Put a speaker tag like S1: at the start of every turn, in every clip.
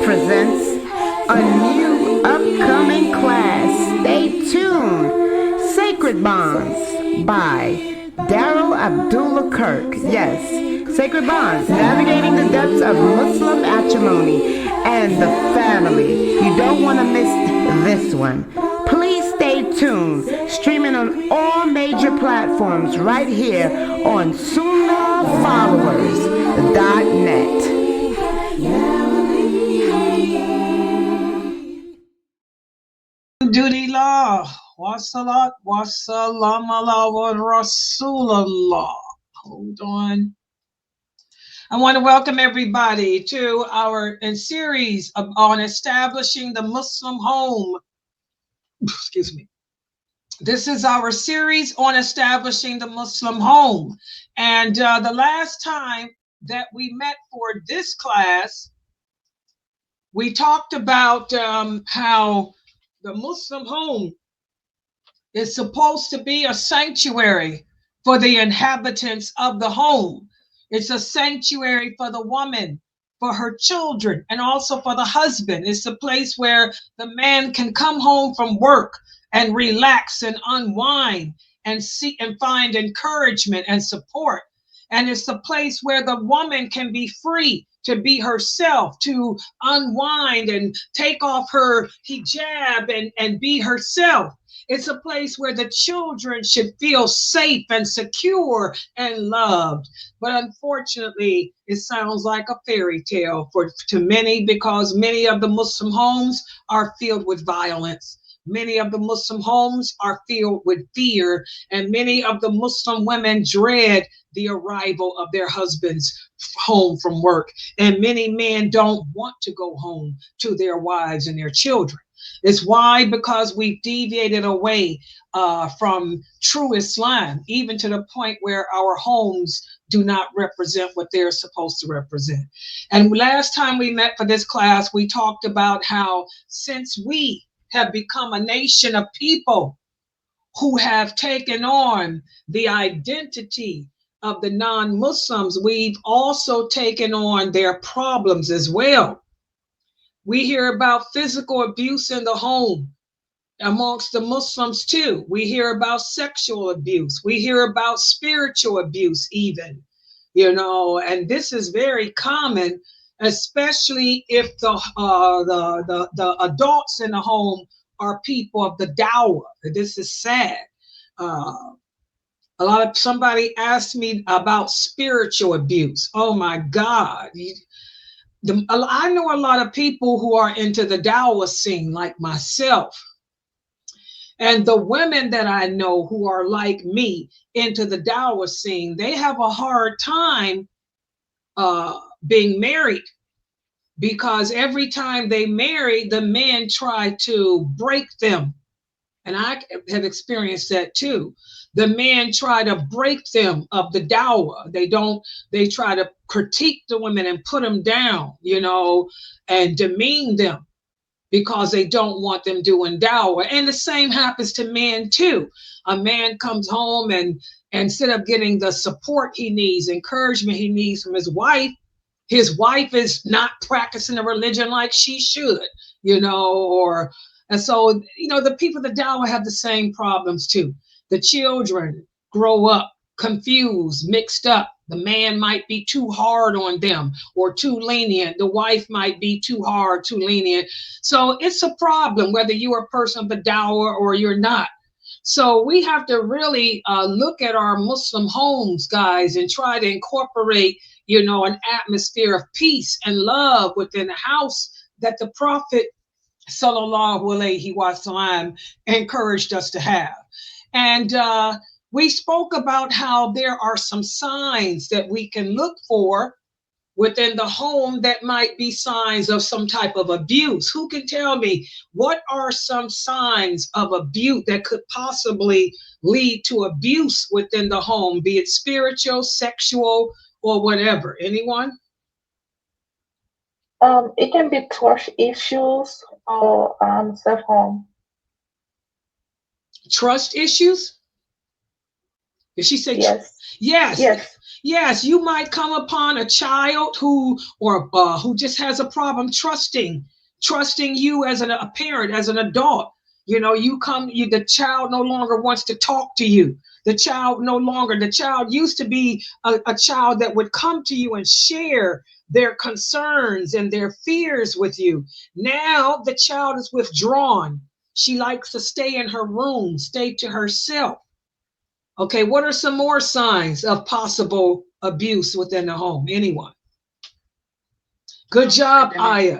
S1: presents a new upcoming class. Stay tuned. Sacred Bonds by Darrell Abdullah Kirk. Yes, Sacred Bonds, navigating the depths of Muslim matrimony and the family. You don't want to miss this one. Please stay tuned. Streaming on all major platforms right here on Sunnahfollowers.net.
S2: Alhamdulillah, wassalat, wassalam ala wa Rasulallah. Hold on. I want to welcome everybody to our series on establishing the Muslim home. Excuse me. This is our series on establishing the Muslim home. And the last time that we met for this class, we talked about how the Muslim home is supposed to be a sanctuary for the inhabitants of the home. It's a sanctuary for the woman, for her children, and also for the husband. It's a place where the man can come home from work and relax and unwind and seek and find encouragement and support. And it's a place where the woman can be free to be herself, to unwind and take off her hijab and be herself. It's a place where the children should feel safe and secure and loved. But unfortunately, it sounds like a fairy tale to many, because many of the Muslim homes are filled with violence. Many of the Muslim homes are filled with fear, and many of the Muslim women dread the arrival of their husbands home from work. And many men don't want to go home to their wives and their children. It's why? Because we've deviated away from true Islam, even to the point where our homes do not represent what they're supposed to represent. And last time we met for this class, we talked about how since we have become a nation of people who have taken on the identity of the non-Muslims, we've also taken on their problems as well. We hear about physical abuse in the home amongst the Muslims too. We hear about sexual abuse. We hear about spiritual abuse even, and this is very common, especially if the adults in the home are people of the dawah. This is sad. Somebody asked me about spiritual abuse. Oh my God. I know a lot of people who are into the dawah scene like myself. And the women that I know who are like me into the dawah scene, they have a hard time being married, because every time they marry, the men try to break them. And I have experienced that too. The men try to break them of the dawah. They try to critique the women and put them down, and demean them, because they don't want them doing dawah. And the same happens to men too. A man comes home and instead of getting the support he needs, encouragement he needs from his wife is not practicing the religion like she should, and so, the people of the dawah have the same problems too. The children grow up confused, mixed up. The man might be too hard on them or too lenient. The wife might be too hard, too lenient. So it's a problem whether you're a person of the dawah or you're not. So we have to really look at our Muslim homes, guys, and try to incorporate, an atmosphere of peace and love within the house that the Prophet Sallallahu Alaihi Wasallam encouraged us to have. And we spoke about how there are some signs that we can look for within the home that might be signs of some type of abuse. Who can tell me what are some signs of abuse that could possibly lead to abuse within the home, be it spiritual, sexual, or whatever? Anyone?
S3: It can be trust issues or self-harm.
S2: Trust issues? Did she say?
S3: Yes.
S2: Yes.
S3: Yes.
S2: Yes. You might come upon a child who just has a problem trusting you as a parent, as an adult. You know, the child no longer wants to talk to you. The child used to be a child that would come to you and share their concerns and their fears with you. Now the child is withdrawn. She likes to stay in her room, stay to herself. Okay, what are some more signs of possible abuse within the home? Anyone? Good job, Aya.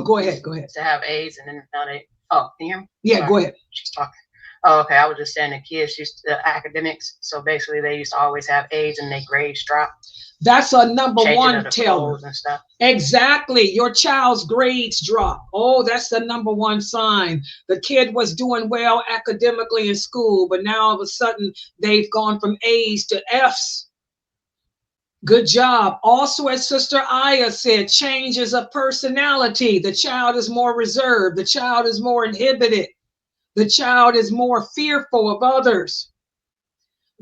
S2: Go ahead.
S4: To have AIDS and then now they. Oh, can you hear me?
S2: Yeah,
S4: sorry.
S2: Go ahead.
S4: She's talking. Oh, okay. I was just saying the kids academics. So basically, they used to always have AIDS and their grades drop.
S2: That's a number one
S4: teller. And stuff.
S2: Exactly. Your child's grades drop. Oh, that's the number one sign. The kid was doing well academically in school, but now all of a sudden they've gone from A's to F's. Good job. Also, as Sister Aya said, changes of personality. The child is more reserved. The child is more inhibited. The child is more fearful of others.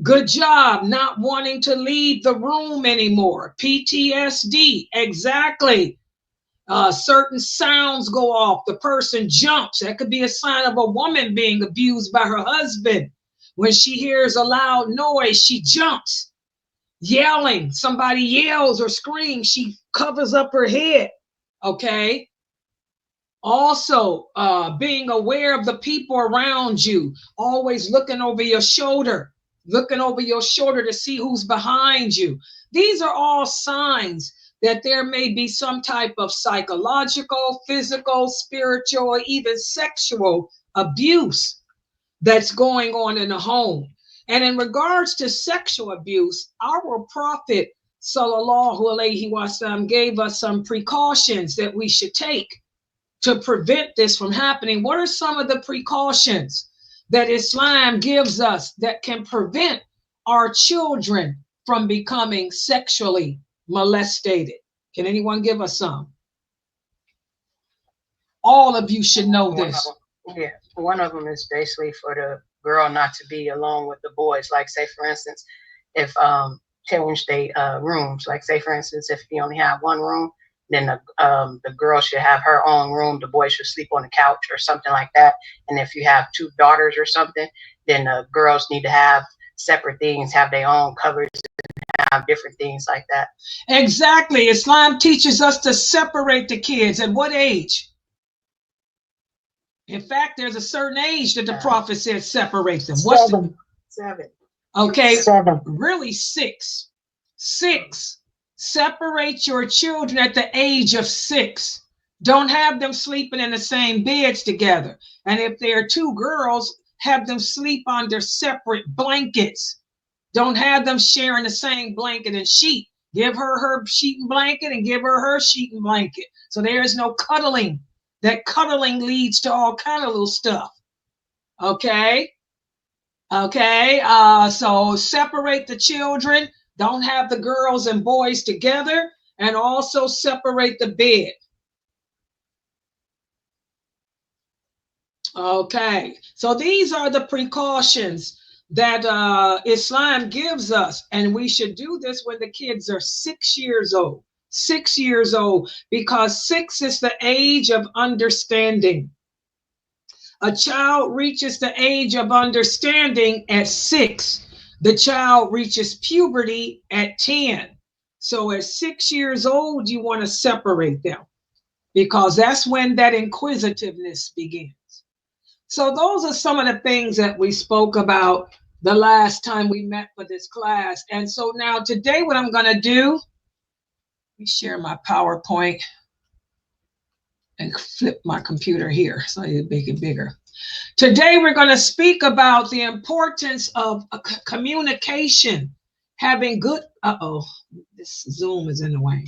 S2: Good job. Not wanting to leave the room anymore. PTSD. Exactly. Certain sounds go off. The person jumps. That could be a sign of a woman being abused by her husband. When she hears a loud noise, she jumps. Yelling. Somebody yells or screams. She covers up her head. Okay. Also, being aware of the people around you. Always looking over your shoulder. Looking over your shoulder to see who's behind you. These are all signs that there may be some type of psychological, physical, spiritual, or even sexual abuse that's going on in the home. And in regards to sexual abuse, our Prophet Sallallahu Alaihi Wasallam gave us some precautions that we should take to prevent this from happening. What are some of the precautions that Islam gives us that can prevent our children from becoming sexually molested? Can anyone give us some? All of you should know this.
S4: One of them is basically for the girl not to be alone with the boys. Like, say for instance, if change they rooms. Like, say for instance, if you only have one room, then the girl should have her own room. The boy should sleep on the couch or something like that. And if you have two daughters or something, then the girls need to have separate things, have their own cupboards, and have different things like that.
S2: Exactly. Islam teaches us to separate the kids. At what age? In fact, there's a certain age that the Prophet said separate them. What's
S3: 7.
S2: Okay.
S3: 7.
S2: Really 6. 6. Separate your children at the age of 6. Don't have them sleeping in the same beds together. And if there are two girls, have them sleep under separate blankets. Don't have them sharing the same blanket and sheet. Give her her sheet and blanket and give her her sheet and blanket. So there is no cuddling. That cuddling leads to all kind of little stuff. Okay. So separate the children. Don't have the girls and boys together, and also separate the bed. Okay, so these are the precautions that Islam gives us, and we should do this when the kids are 6 years old. 6 years old, because 6 is the age of understanding. A child reaches the age of understanding at 6. The child reaches puberty at 10. So at 6 years old, you want to separate them, because that's when that inquisitiveness begins. So those are some of the things that we spoke about the last time we met for this class. And so now today, what I'm going to do, let me share my PowerPoint and flip my computer here so I can make it bigger. Today, we're going to speak about the importance of communication, having good, this Zoom is in the way.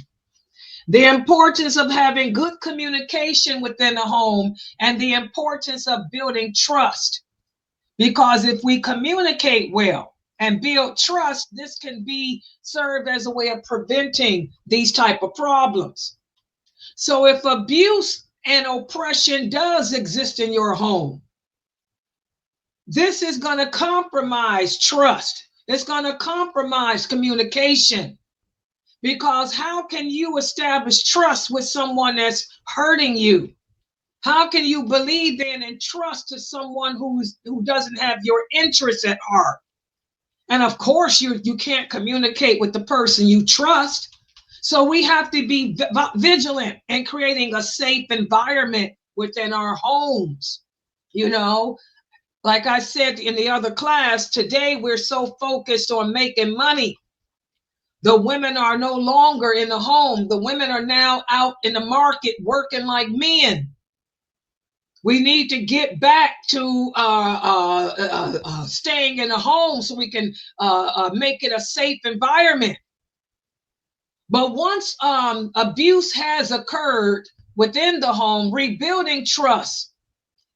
S2: The importance of having good communication within the home, and the importance of building trust. Because if we communicate well and build trust, this can serve as a way of preventing these type of problems. So if abuse and oppression does exist in your home, this is going to compromise trust. It's going to compromise communication. Because how can you establish trust with someone that's hurting you? How can you believe in and trust to someone who doesn't have your interests at heart? And of course, you can't communicate with the person you trust. So we have to be vigilant in creating a safe environment within our homes. You know, like I said in the other class, today we're so focused on making money. The women are no longer in the home. The women are now out in the market working like men. We need to get back to staying in the home so we can make it a safe environment. But once abuse has occurred within the home, rebuilding trust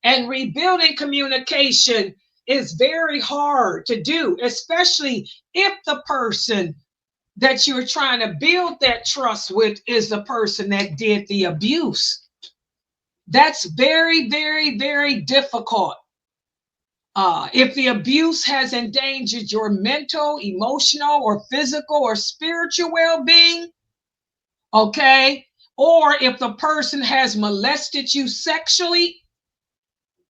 S2: and rebuilding communication is very hard to do, especially if the person that you're trying to build that trust with is the person that did the abuse. That's very, very, very difficult. If the abuse has endangered your mental, emotional, or physical or spiritual well-being, okay, or if the person has molested you sexually,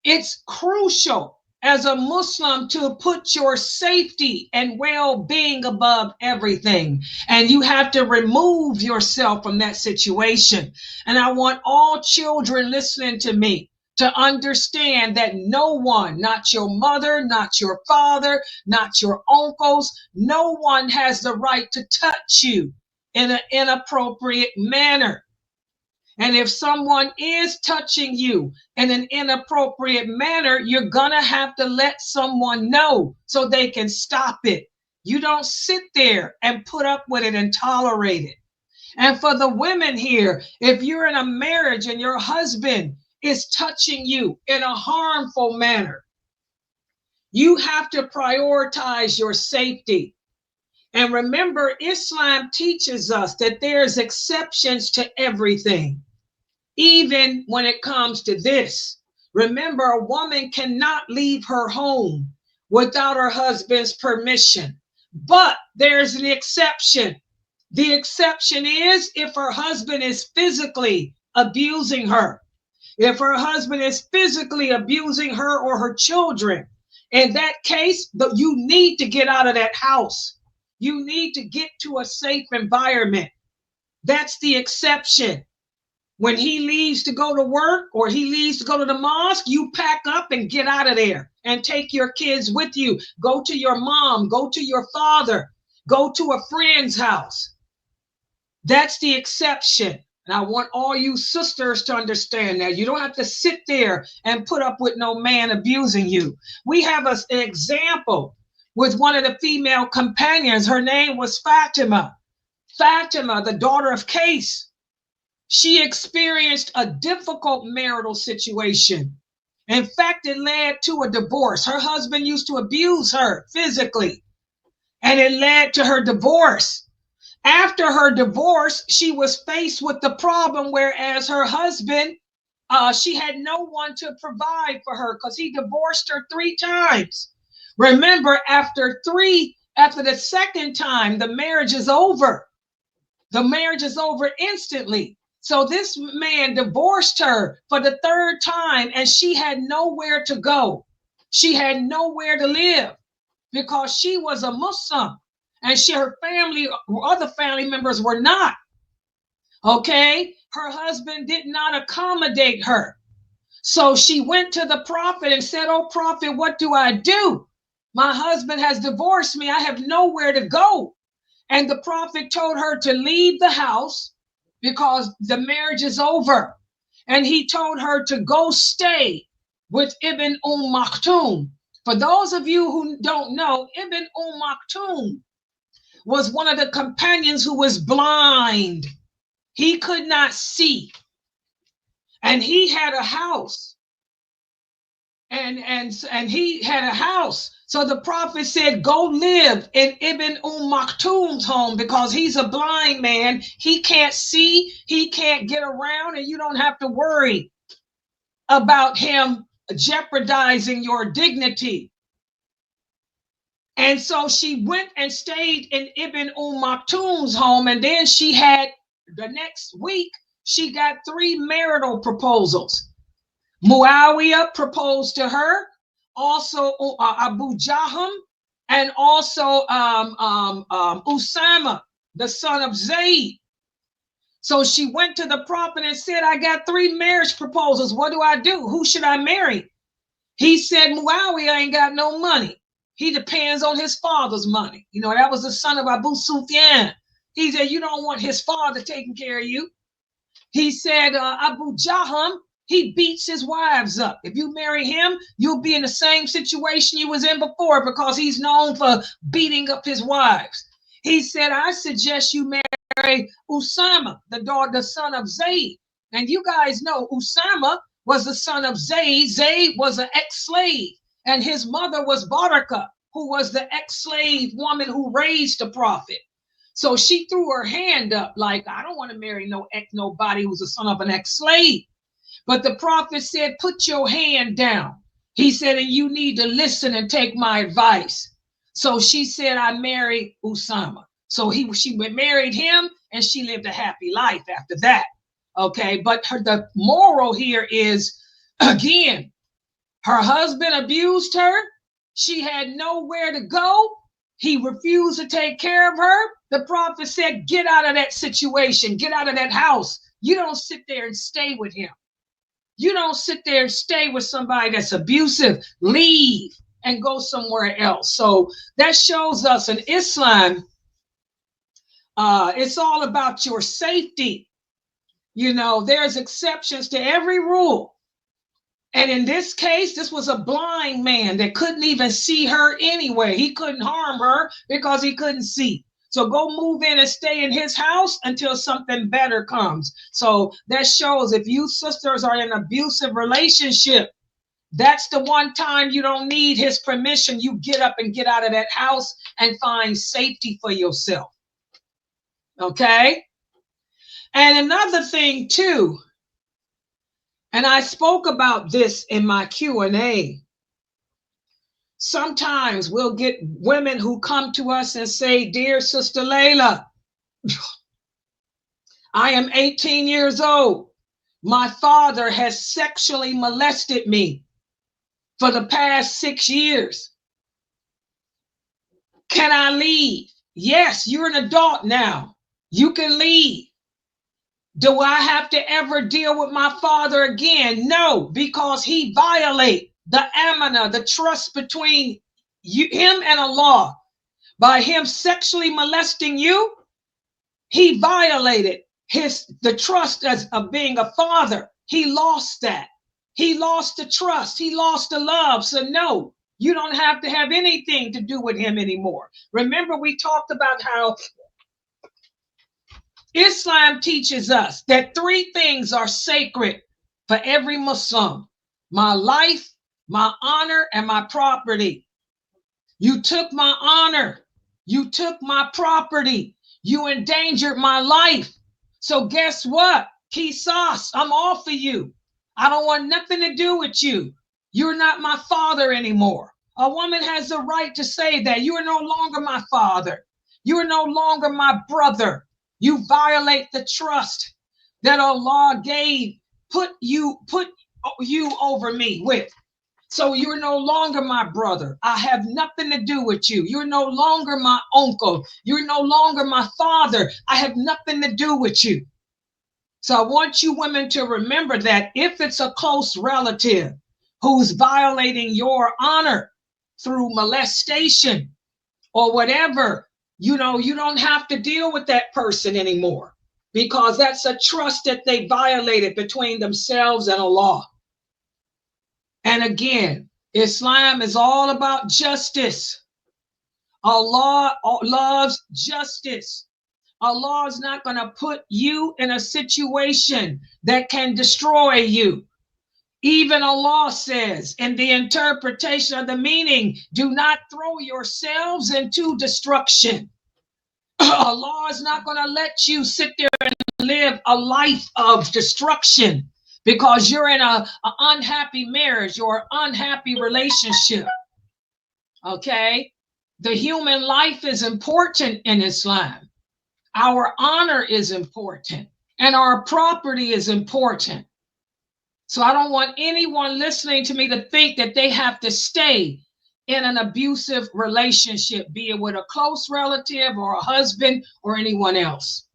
S2: it's crucial as a Muslim to put your safety and well-being above everything. And you have to remove yourself from that situation. And I want all children listening to me to understand that no one, not your mother, not your father, not your uncles, no one has the right to touch you in an inappropriate manner. And if someone is touching you in an inappropriate manner, you're going to have to let someone know so they can stop it. You don't sit there and put up with it and tolerate it. And for the women here, if you're in a marriage and your husband is touching you in a harmful manner, you have to prioritize your safety. And remember, Islam teaches us that there's exceptions to everything. Even when it comes to this, remember, a woman cannot leave her home without her husband's permission. But there's an exception. The exception is if her husband is physically abusing her. If her husband is physically abusing her or her children, in that case, you need to get out of that house. You need to get to a safe environment. That's the exception. When he leaves to go to work or he leaves to go to the mosque, you pack up and get out of there and take your kids with you. Go to your mom, go to your father, go to a friend's house. That's the exception. And I want all you sisters to understand that. You don't have to sit there and put up with no man abusing you. We have an example with one of the female companions. Her name was Fatima. Fatima, the daughter of Qais. She experienced a difficult marital situation. In fact, it led to a divorce. Her husband used to abuse her physically, and it led to her divorce. After her divorce, she was faced with the problem, whereas her husband, she had no one to provide for her because he divorced her 3 times. Remember, after the second time, the marriage is over. The marriage is over instantly. So this man divorced her for the 3rd time, and she had nowhere to go. She had nowhere to live because she was a Muslim, and her family, other family members were not. Okay? Her husband did not accommodate her. So she went to the prophet and said, "Oh, prophet, what do I do? My husband has divorced me. I have nowhere to go." And the prophet told her to leave the house because the marriage is over. And he told her to go stay with Ibn Maktoum. For those of you who don't know, Ibn Maktoum was one of the companions who was blind. He could not see. And he had a house. And he had a house. So the prophet said, "Go live in Ibn Maktoum's home because he's a blind man. He can't see, he can't get around, and you don't have to worry about him jeopardizing your dignity." And so she went and stayed in Ibn Maktoum's home. And then she had, the next week, she got 3 marital proposals. Muawiyah proposed to her, also Abu Jahm, and also Usama, the son of Zayd. So she went to the prophet and said, I got 3 marriage proposals. What do I do? Who should I marry? He said, Muawiyah ain't got no money. He depends on his father's money. You know, that was the son of Abu Sufyan. He said, you don't want his father taking care of you. He said, Abu Jahm, he beats his wives up. If you marry him, you'll be in the same situation you was in before, because he's known for beating up his wives. He said, I suggest you marry Usama, the son of Zayd. And you guys know Usama was the son of Zayd. Zayd was an ex-slave, and his mother was Baraka, who was the ex-slave woman who raised the prophet. So she threw her hand up like, I don't want to marry nobody who's the son of an ex-slave. But the prophet said, put your hand down. He said, and you need to listen and take my advice. So she said, I married Usama. So she married him, and she lived a happy life after that. Okay, but the moral here is, again, her husband abused her. She had nowhere to go. He refused to take care of her. The prophet said, get out of that situation. Get out of that house. You don't sit there and stay with him. You don't sit there and stay with somebody that's abusive. Leave and go somewhere else. So that shows us in Islam, it's all about your safety. You know, there's exceptions to every rule. And in this case, this was a blind man that couldn't even see her anyway. He couldn't harm her because he couldn't see. So go move in and stay in his house until something better comes. So that shows, if you sisters are in an abusive relationship, that's the one time you don't need his permission. You get up and get out of that house and find safety for yourself. Okay? And another thing too, and I spoke about this in my Q&A. Sometimes we'll get women who come to us and say, dear Sister Laila, I am 18 years old. My father has sexually molested me for the past 6 years. Can I leave? Yes, you're an adult now. You can leave. Do I have to ever deal with my father again? No, because he violated the amana, the trust between him and Allah. By him sexually molesting you, he violated the trust of being a father. He lost that. He lost the trust. He lost the love. So no, you don't have to have anything to do with him anymore. Remember, we talked about how Islam teaches us that 3 things are sacred for every Muslim: my life, my honor, and my property. You took my honor. You took my property. You endangered my life. So guess what? Qisas, I'm off of you. I don't want nothing to do with you. You're not my father anymore. A woman has the right to say that. You are no longer my father. You are no longer my brother. You violate the trust that Allah put you over me with. So you're no longer my brother. I have nothing to do with you. You're no longer my uncle. You're no longer my father. I have nothing to do with you. So I want you women to remember that if it's a close relative who's violating your honor through molestation or whatever, you know, you don't have to deal with that person anymore, because that's a trust that they violated between themselves and Allah. And again, Islam is all about justice. Allah loves justice. Allah is not going to put you in a situation that can destroy you. Even Allah says in the interpretation of the meaning, do not throw yourselves into destruction. Allah is not going to let you sit there and live a life of destruction because you're in an unhappy marriage or unhappy relationship. Okay? The human life is important in Islam. Our honor is important, and our property is important. So I don't want anyone listening to me to think that they have to stay in an abusive relationship, be it with a close relative or a husband or anyone else.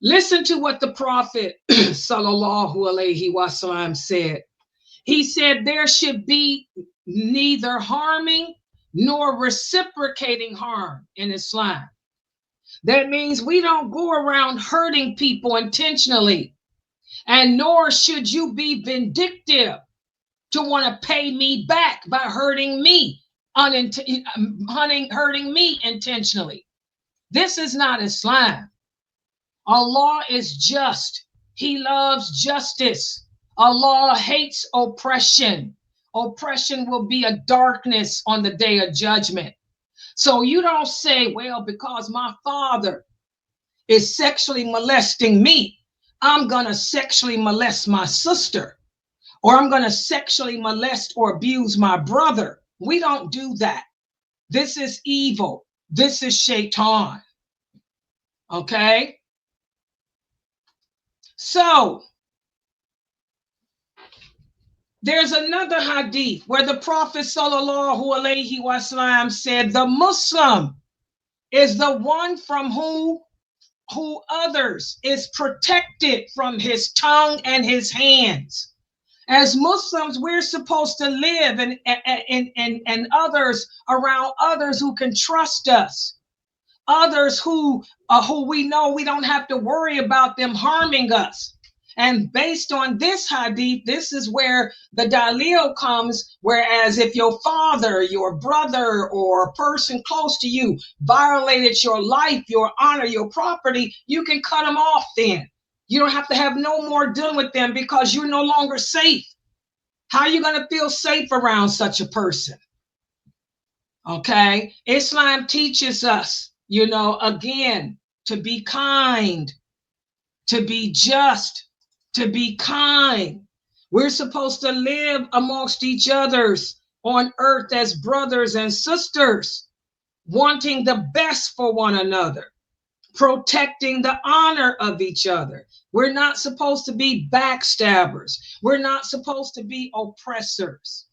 S2: Listen to what the Prophet sallallahu alaihi wasallam said. He said there should be neither harming nor reciprocating harm in Islam. That means we don't go around hurting people intentionally, and nor should you be vindictive to want to pay me back by hurting me intentionally. This is not Islam. Allah is just. He loves justice. Allah hates oppression. Oppression will be a darkness on the day of judgment. So you don't say, well, because my father is sexually molesting me, I'm going to sexually molest my sister, or I'm going to sexually molest or abuse my brother. We don't do that. This is evil. This is shaitan. Okay? So, there's another hadith where the Prophet sallallahu alaihi wasallam said, the Muslim is the one from who others is protected from his tongue and his hands. As Muslims, we're supposed to live and others around others who can trust us, others who we know we don't have to worry about them harming us. And based on this hadith, this is where the dalil comes, whereas if your father, your brother, or a person close to you violated your life, your honor, your property, you can cut them off then. You don't have to have no more dealing with them because you're no longer safe. How are you going to feel safe around such a person? Okay? Islam teaches us, again, to be kind, to be just, to be kind. We're supposed to live amongst each others on earth as brothers and sisters, wanting the best for one another, protecting the honor of each other. We're not supposed to be backstabbers. We're not supposed to be oppressors.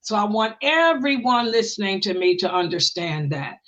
S2: So I want everyone listening to me to understand that.